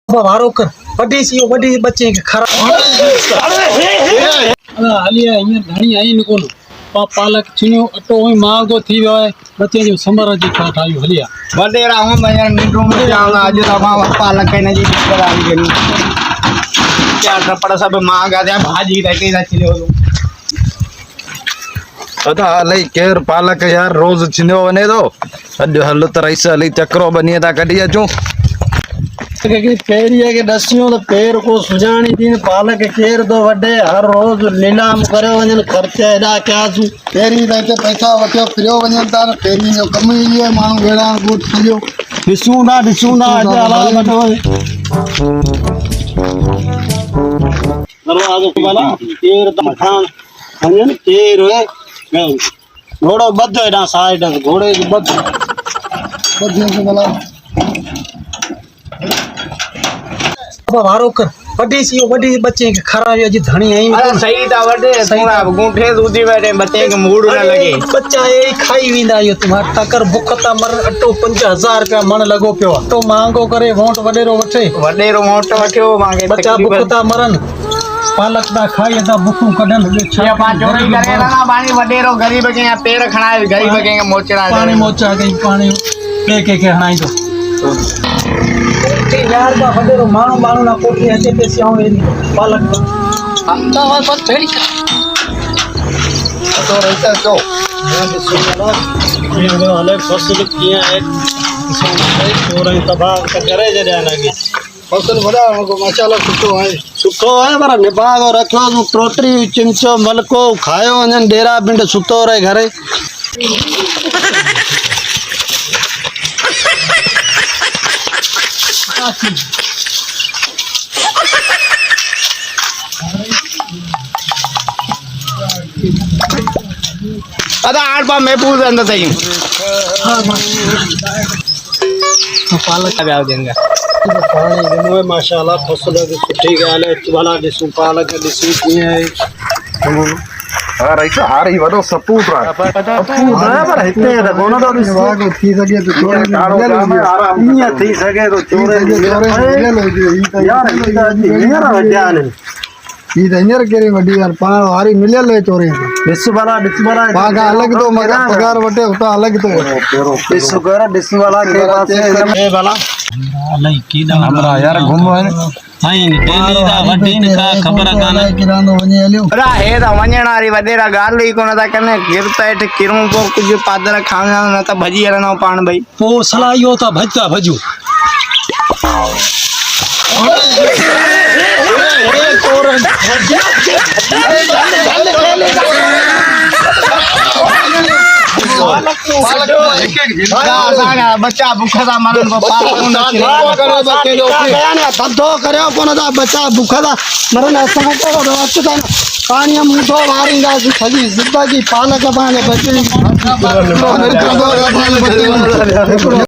वारो कर वडी सी वडी बच्चे के खराब हलिया हींअर घणी आहिनि कोन पालक छिनियो अटो महांगो थी वियो आहे बच्चे जो संबर जी ठाहियूं हलिया वडेरा हूं भैया निंडू में जाना अॼु त मां पालक हिन जी ॾिसंदा आहिनि क्या टपड़ सब महंगा थिया भाॼी रखी छिनियो अदा अलाई केर पालक यार रोज छिनियो वञे थो अॼु हल त रईस हली चक्रो बनीअ था कढी अचूं पेरिया के दसियो तो पेर को सुजानी दिन पालक केर दो वडे हर रोज नीलाम करे वजन खर्चा एडा क्या सु पेरी ते पैसा वठो फिरो वजन ता पेरी जो कम ही है मानु गेड़ा गुट सजो दिसूं ना अला वठो दरवाजो वाला केर त खान वजन केर है घोड़ो बद एडा साइड घोड़े बद से वाला वारो कर वडी सी वडी बच्चे के खराब है जी धणी आई अरे सही ता वडे थोड़ा गूंठे सूदी बैठे बच्चे के मूड न लगे बच्चा ए खाई विंदा यो तुम्हारा तकर भूख ता मर अटो 5000 रुपया मन लगो पियो तो महंगो करे वोट वडेरो वठे वडेरो वोट वठियो मांगे बच्चा भूख ता मरन पालक ता खाई ता भूखू कढन या पांच चोरी करे ना पानी वडेरो गरीब के पैर खणाए गरीब के मोचड़ा पानी मोचा गई पानी के हणाई दो यार का वडेरो मानो ना कोठी अचे पैसे आवे पालक अंता वा पर फेड़ी तो रहता तो ये अलग फसल किया है और तबाह करे जडा लगे फसल बड़ा हमको माशाल्लाह सुठो है पर निभाग रखो जो प्रोटरी चिमचो मलको खायो अन डेरा बिंड सुतो रहे घरे अदा आड़पा मैं पूछ अंदर सही पालक ब्याह देंगे पानी दिनो माशाल्लाह फसल की सुठी गाल है वाला दिसू पालक दिसू किए है हां रईस हारी वडो सपूत रहा पर हिते त कोन तो दिसवाग थी सके तो थोड़े इया थी सके तो चोरे ले लो यार हींअर वड्यान ई त हींअर केरी वडी यार पाण वारी मिलियल है चोरे डिस वाला पागा अलग तो मगर पगार वटे उता अलग तो डिस वाला के पास ए वाला नहीं की दा हमरा यार घुमो है हाई डेली दा वडीन का खबर काना किरानो वने हलियो अरे हे दा वणणारी वडेरा गाल ही कोन ता कने गिरता है किरू को कुछ पादर खाना न त भजी हलनो पाण भाई पो सलाइयो ता भजता भजू बच्चा भूखा था मरन को धंधो करियो कोन था बच्चा भूखा था मरन असां पानी मुठो वारींदा सॼी ज़िंदगी पालक पाण बचे